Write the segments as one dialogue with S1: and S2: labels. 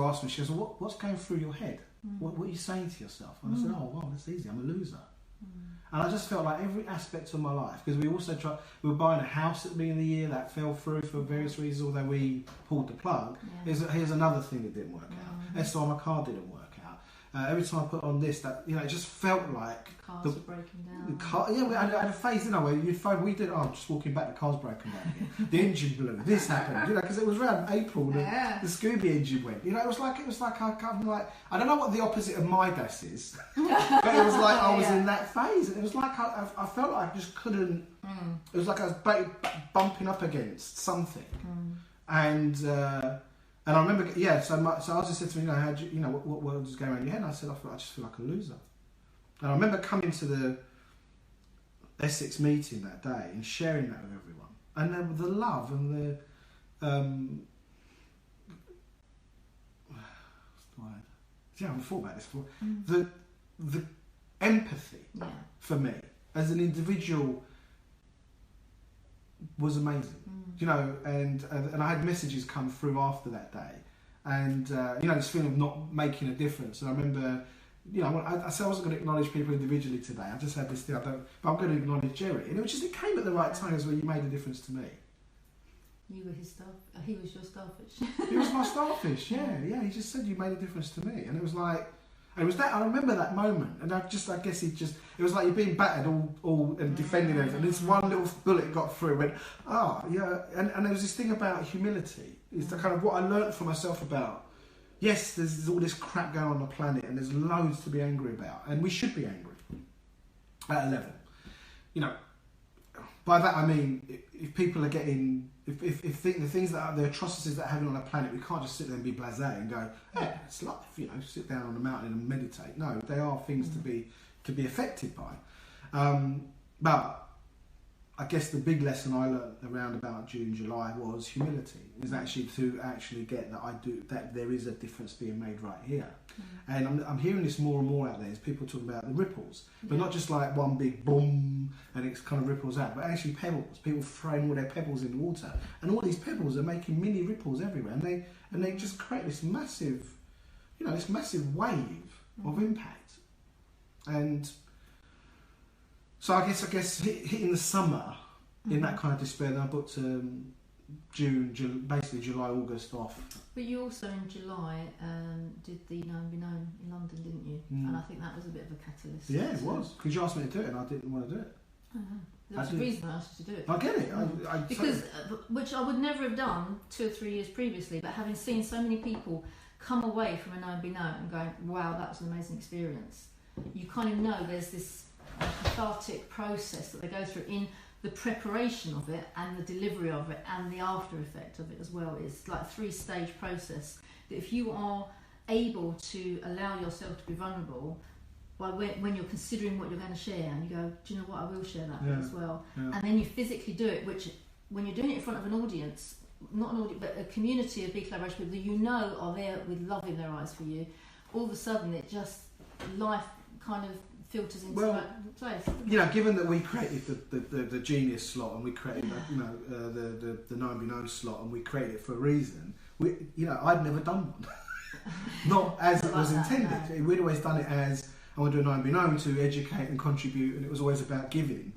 S1: asked me, she goes, what's going through your head? What are you saying to yourself? And I said, oh, wow, that's easy, I'm a loser. And I just felt like every aspect of my life, because we were buying a house at the beginning of the year that fell through for various reasons, although we pulled the plug. Here's another thing that didn't work out. That's why my car didn't work out. Every time I put on this, that, you know, it just felt like
S2: cars were breaking down.
S1: The car, I had a phase, didn't I, where you'd phone, we did, I'm just walking back, the car's broken down again. The engine blew, this happened, you know, because it was around April, the Scooby engine went. You know, it was like I don't know what the opposite of my death is, but it was like I was in that phase, and it was like I felt like I just couldn't. It was like I was bumping up against something, and I remember, so I said to me, you know, what was going on in your head? And I said, I just feel like a loser. And I remember coming to the Essex meeting that day and sharing that with everyone, and the love and the what's the word? I haven't thought about this before. The empathy for me as an individual was amazing. You know, and I had messages come through after that day, and you know, this feeling of not making a difference. And I remember, you know, I said I wasn't going to acknowledge people individually today. I just had this thing, but I'm going to acknowledge Jerry, and it came at the right time as well. You made a difference to me.
S2: You were his he was your starfish.
S1: He was my starfish. Yeah. He just said you made a difference to me, and it was like. It was that I remember that moment, and I guess it was like you're being battered all and defending everything. And this one little bullet got through and went, and there was this thing about humility. It's the kind of what I learnt for myself about. Yes, there's all this crap going on the planet, and there's loads to be angry about, and we should be angry at a level. You know, by that I mean if people are getting. If the things the atrocities that are happening on the planet, we can't just sit there and be blasé and go, yeah, it's life, you know, sit down on a mountain and meditate. No, they are things to be affected by. But I guess the big lesson I learned around about June, July was humility. Is actually to get that there is a difference being made right here. And I'm hearing this more and more out there as people talk about the ripples, but not just like one big boom and it kind of ripples out, but actually pebbles. People throwing all their pebbles in the water, and all these pebbles are making mini ripples everywhere, and they just create this massive, you know, this massive wave of impact. And so I guess hitting the summer in that kind of despair, then I booked June, basically July, August off.
S2: But you also in July did the Known Be Known in London, didn't you? And I think that was a bit of a catalyst.
S1: Yeah, it was. Because you asked me to do it and I didn't want to do it.
S2: There was a reason I asked you to do it.
S1: I get it.
S2: Because, which I would never have done 2 or 3 years previously, but having seen so many people come away from a Known Be Known and going, wow, that was an amazing experience. You kind of know there's this cathartic process that they go through in the preparation of it and the delivery of it and the after effect of it as well. It's like a 3-stage process that if you are able to allow yourself to be vulnerable by when you're considering what you're going to share, and you go, do you know what, I will share that as well. And then you physically do it, which when you're doing it in front of an audience, not an audience but a community of BeCollaboration people that you know are there with love in their eyes for you, all of a sudden it just, life kind of filters into that place.
S1: You know, given that we created the Genius slot and we created the Known Be Known slot and we created it for a reason, I'd never done one. Not as it was intended. We'd always done it as I want to do a Known Be Known to educate and contribute, and it was always about giving.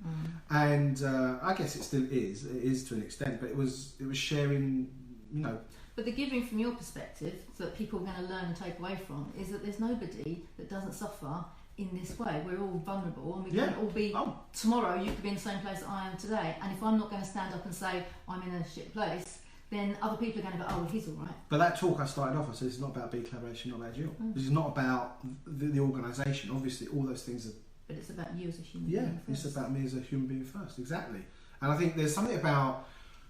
S1: And I guess it still is. It is to an extent, but it was sharing. You know.
S2: But the giving from your perspective, so that people are going to learn and take away from, is that there's nobody that doesn't suffer in this way. We're all vulnerable, and we can all be. Tomorrow, you could be in the same place that I am today, and if I'm not going to stand up and say I'm in a shit place, then other people are going to go, oh, well, he's all right.
S1: But that talk I started off, I said, it's not about BeCollaboration, not about Gill. This is not about the organisation. Obviously, all those things are.
S2: But it's about you as a human being.
S1: Yeah, it's about me as a human being first. Exactly. And I think there's something about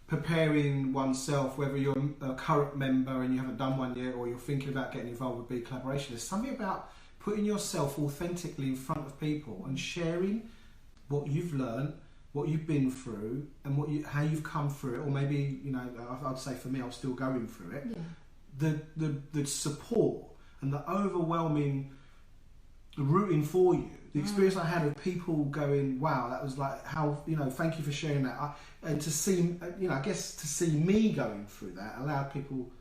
S1: preparing oneself, whether you're a current member and you haven't done one yet, or you're thinking about getting involved with BeCollaboration. There's something about putting yourself authentically in front of people and sharing what you've learned, what you've been through, and how you've come through it, or maybe, you know, I'd say for me, I'm still going through it. Yeah. The support and the overwhelming rooting for you, the experience I had of people going, wow, that was like, how, you know, thank you for sharing that, and to see, you know, I guess to see me going through that allowed people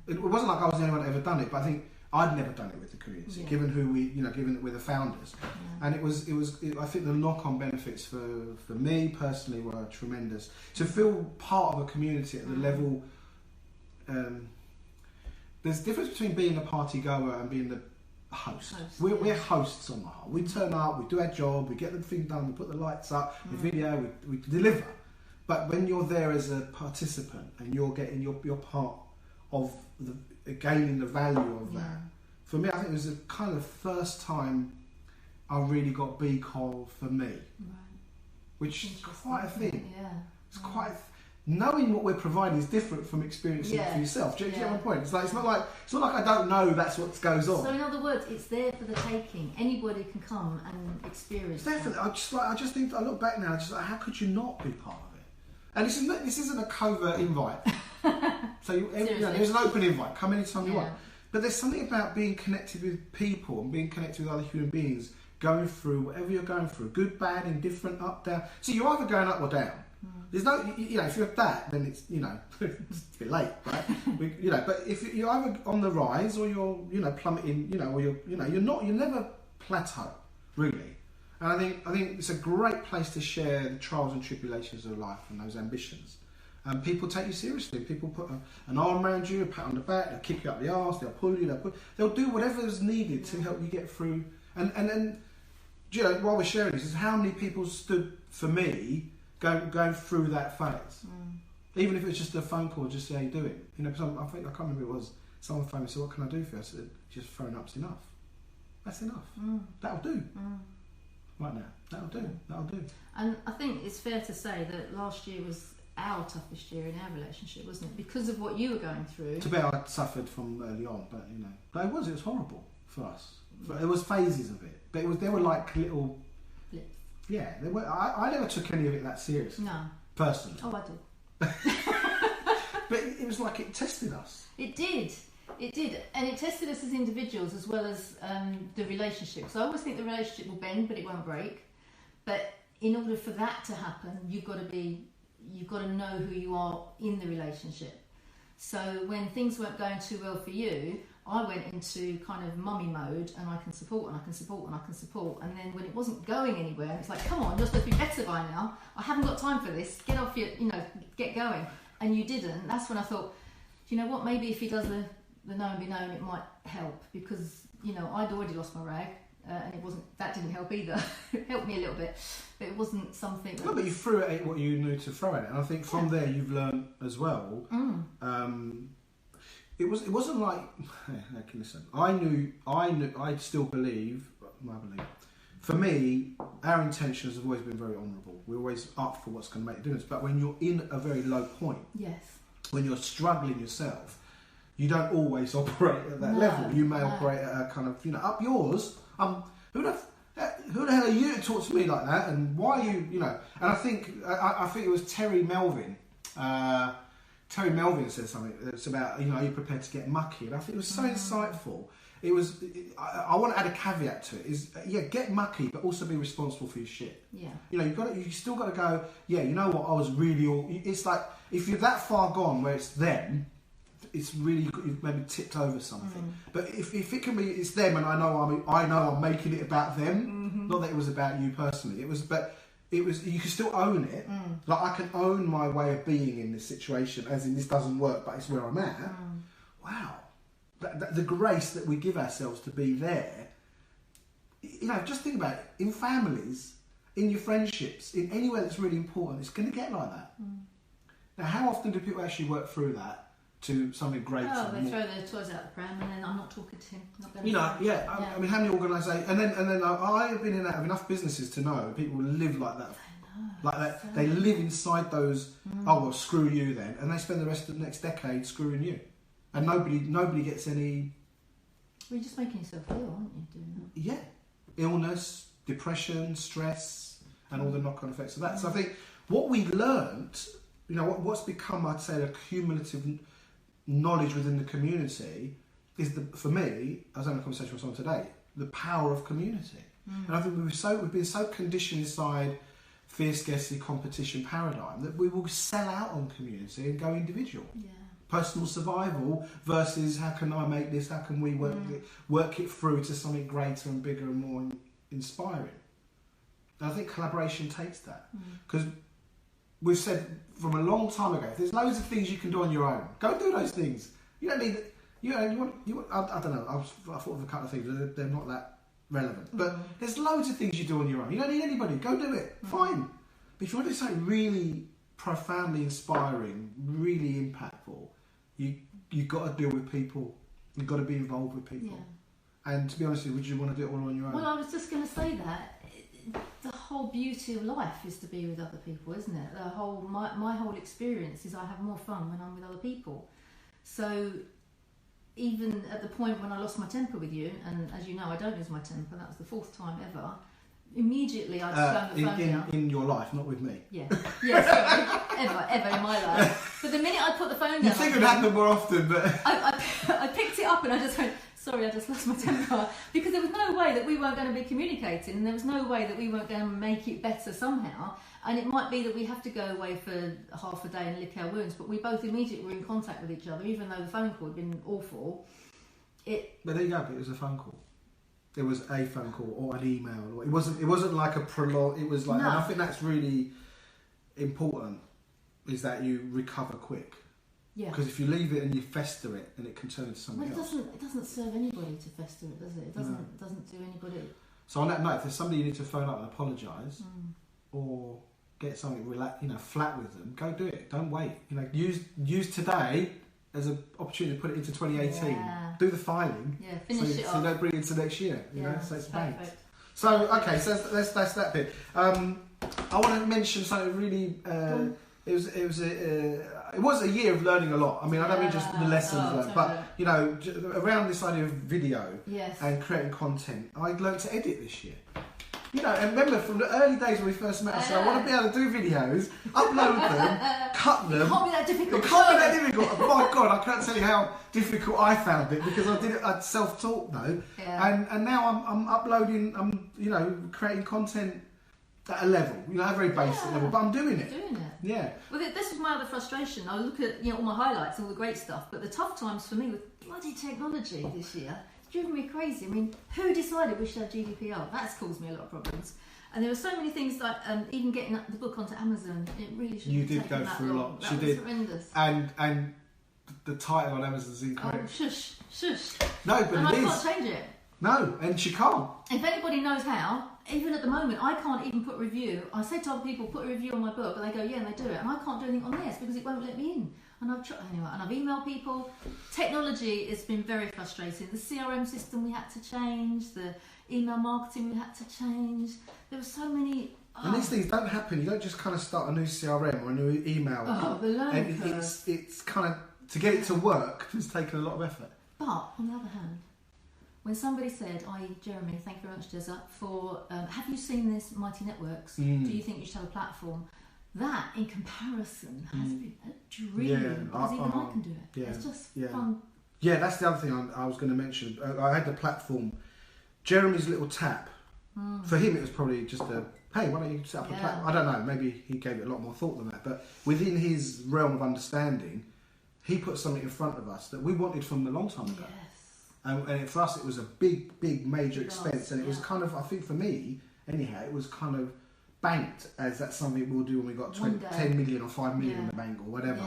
S1: It wasn't like I was the only one that ever done it, but I think I'd never done it with the community, given who we, given that we're the founders. And I think the knock-on benefits for me personally were tremendous. To feel part of a community at the level, there's a difference between being a party goer and being the host. We're hosts on the whole. We turn up, we do our job, we get the thing done, we put the lights up, the video, we deliver. But when you're there as a participant and you're getting your part of gaining the value of that, for me, I think it was the kind of first time I really got BeColl for me, which is quite a thing. It's quite. Knowing what we're providing is different from experiencing it for yourself. Do you get my point? It's not like I don't know that's what goes on.
S2: So in other words, it's there for the taking. Anybody can come and experience.
S1: Definitely. I just think I look back now. Just like, how could you not be part of it? And this isn't a covert invite. So there's an open invite. Come anytime you want. But there's something about being connected with people and being connected with other human beings, going through whatever you're going through, good, bad, indifferent, up, down. So you're either going up or down. There's no, if you're that, then it's, it's a bit late, right? But if you're either on the rise or you're, plummeting, or you never plateau, really. And I think it's a great place to share the trials and tribulations of life and those ambitions. And people take you seriously. People put an arm around you, a pat on the back, they'll kick you up the arse, they'll pull you, they'll do whatever is needed to help you get through. And while we're sharing this, is how many people stood for me going through that phase. Even if it was just a phone call, just say how you doing. I can't remember, it was someone phoned me and said, what can I do for you? I said, just phone up's enough. That's enough. That'll do. Right now, that'll do.
S2: And I think it's fair to say that last year was our toughest year in our relationship, wasn't it? Because of what you were going through.
S1: To be honest, I suffered from early on, but it was horrible for us. There was phases of it, but there were like little
S2: blips.
S1: Yeah, there were. I never took any of it that seriously.
S2: No.
S1: Personally.
S2: Oh, I did.
S1: But it was like it tested us.
S2: It did. And it tested us as individuals as well as the relationship. So I always think the relationship will bend, but it won't break. But in order for that to happen, you've got to know who you are in the relationship. So when things weren't going too well for you, I went into kind of mummy mode, and I can support, and I can support, and I can support. And then when it wasn't going anywhere, it's like, come on, you're supposed to be better by now. I haven't got time for this. Get off your, get going. And you didn't. That's when I thought, do you know what? Maybe if he does the know and be known, it might help, because I'd already lost my rag, and that didn't help either. It helped me a little bit, but it wasn't something.
S1: No, but you threw at what you knew to throw at it, and I think from there you've learned as well. It wasn't like, listen, I still believe, for me, our intentions have always been very honourable. We're always up for what's going to make a difference. But when you're in a very low point, when you're struggling yourself, you don't always operate at that level. You may operate at a kind of, up yours. Who the hell are you to talk to me like that? And why are you, And I think it was Terry Melvin. Terry Melvin said something that's about, are you prepared to get mucky? And I think it was so insightful. I want to add a caveat to it, get mucky, but also be responsible for your shit.
S2: Yeah.
S1: You still got to go, you know what, I was really, it's like, if you're that far gone where it's them, it's really, you've maybe tipped over something. But if it can be, it's them, and I know I'm making it about them, not that it was about you personally, you can still own it. Like, I can own my way of being in this situation, as in this doesn't work, but it's where I'm at. Wow. The grace that we give ourselves to be there. Just think about it. In families, in your friendships, in anywhere that's really important, it's going to get like that. Now, how often do people actually work through that to something greater?
S2: Oh, they throw their toys out the pram, and then I'm not talking to him.
S1: I mean, how many organisations? And then I have been in and out of enough businesses to know people live like that. Like that, they live inside those. Oh well, screw you then, and they spend the rest of the next decade screwing you, and nobody gets any.
S2: Well, you're just making yourself ill, aren't you? Doing that?
S1: Yeah, illness, depression, stress, and all the knock-on effects of that. So I think what we learnt, what's become, I'd say, a cumulative knowledge within the community is, for me, I was having a conversation with someone today, the power of community. And I think we've been so conditioned inside fear, scarcity, competition paradigm that we will sell out on community and go individual. personal survival versus how can I make this, how can we work it through to something greater and bigger and more inspiring. And I think collaboration takes that, because we've said from a long time ago, if there's loads of things you can do on your own, go do those things. You don't need, you want, I don't know, I thought of a couple of things, they're not that relevant, but there's loads of things you do on your own. You don't need anybody, go do it, fine. But if you want to do something really profoundly inspiring, really impactful, you've got to deal with people, you've got to be involved with people. And to be honest with you, would you want to do it all on your own?
S2: Well, I was just going to say that the whole beauty of life is to be with other people, isn't it? My whole experience is I have more fun when I'm with other people. So even at the point when I lost my temper with you, and as you know, I don't lose my temper, that was the 4th time ever, immediately I slammed the phone down.
S1: In your life, not with me.
S2: Yeah, sorry. ever in my life. But the minute I put the phone down...
S1: You think it would happen more often, but...
S2: I picked it up and I just went, sorry, I just lost my temper. Because there was no way that we weren't going to be communicating, and there was no way that we weren't going to make it better somehow. And it might be that we have to go away for half a day and lick our wounds, but we both immediately were in contact with each other, even though the phone call had been awful. But
S1: there you go, it was a phone call. It was a phone call or an email. It wasn't like a prolonged. It was like, no. And I think that's really important, is that you recover quick. Yeah. Because if you leave it and you fester it, and it can turn into something else.
S2: It doesn't serve anybody to fester it, does it? It doesn't do anybody.
S1: So on that note, if there's somebody you need to phone up and apologise, or get something flat with them, go do it. Don't wait. Use today as an opportunity to put it into 2018. Yeah. Do the filing. Yeah, finish it off. So you don't bring it into next year. So it's banked. So okay, so that's that bit. I want to mention something really. It was a year of learning a lot. I mean, I don't mean just the lessons learned, but around this idea of video and creating content, I learned to edit this year. And remember from the early days when we first met, I said I want to be able to do videos, upload them, cut them.
S2: It can't be that difficult.
S1: It can't be that difficult. Oh my God, I can't tell you how difficult I found it, because I did it. I'd self-taught though, and now I'm uploading. I'm creating content at a level, a very basic level, but I'm doing it. Yeah.
S2: Well, this was my other frustration. I look at all my highlights, all the great stuff, but the tough times for me with bloody technology this year. Driven me crazy. I mean, who decided we should have GDPR? That's caused me a lot of problems. And there were so many things like even getting the book onto Amazon. It really should.
S1: You did go through a lot.
S2: That was horrendous.
S1: And the title on Amazon is incorrect.
S2: Oh, shush.
S1: No, but
S2: and
S1: I
S2: can't change it.
S1: No, and she can't.
S2: If anybody knows how, even at the moment, I can't even put a review. I say to other people, put a review on my book, but they go, yeah, and they do it, and I can't do anything on theirs because it won't let me in. And I've tried anyway, and I've emailed people. Technology has been very frustrating. The CRM system we had to change, the email marketing we had to change. There were so many.
S1: And these things don't happen. You don't just kind of start a new CRM or a new email.
S2: The learning curve.
S1: It's kind of, to get it to work, it's taken a lot of effort.
S2: But on the other hand, when somebody said, i.e. Jeremy, thank you very much, Jezza, for have you seen this Mighty Networks? Do you think you should have a platform? That, in comparison, has been a dream, because even I can do it. It's just fun.
S1: Yeah, that's the other thing I was going to mention. I had the platform, Jeremy's little tap. For him, it was probably just a, hey, why don't you set up a platform? I don't know, maybe he gave it a lot more thought than that. But within his realm of understanding, he put something in front of us that we wanted from a long time ago. And for us, it was a big, major expense. And it was kind of, I think for me, anyhow, it was kind of banked as that's something we'll do when we got 10 million or 5 million in the bank or whatever.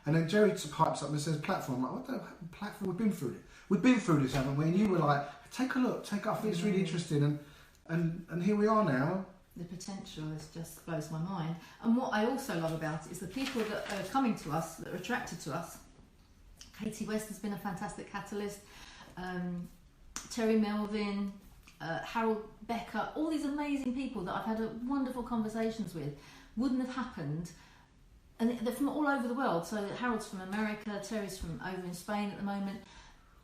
S1: And then Jerry pipes up and says platform. I'm like, what the platform? We've been through it. We've been through this, haven't we? And you were like, take a look, I think it's really interesting. And here we are now.
S2: The potential just blows my mind. And what I also love about it is the people that are coming to us, that are attracted to us. Katie West has been a fantastic catalyst. Terry Melvin, Harold Becker, all these amazing people that I've had wonderful conversations with, wouldn't have happened, and they're from all over the world. So Harold's from America, Terry's from over in Spain at the moment.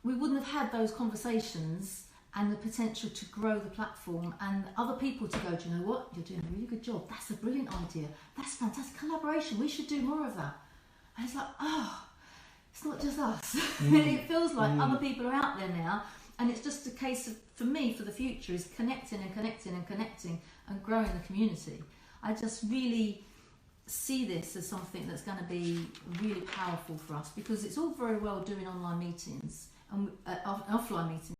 S2: We wouldn't have had those conversations and the potential to grow the platform, and other people to go, do you know what, you're doing a really good job, that's a brilliant idea, that's fantastic, collaboration, we should do more of that. And it's like, it's not just us. It feels like other people are out there now, and it's just a case of, for me, for the future, is connecting and growing the community. I just really see this as something that's going to be really powerful for us, because it's all very well doing online meetings and offline meetings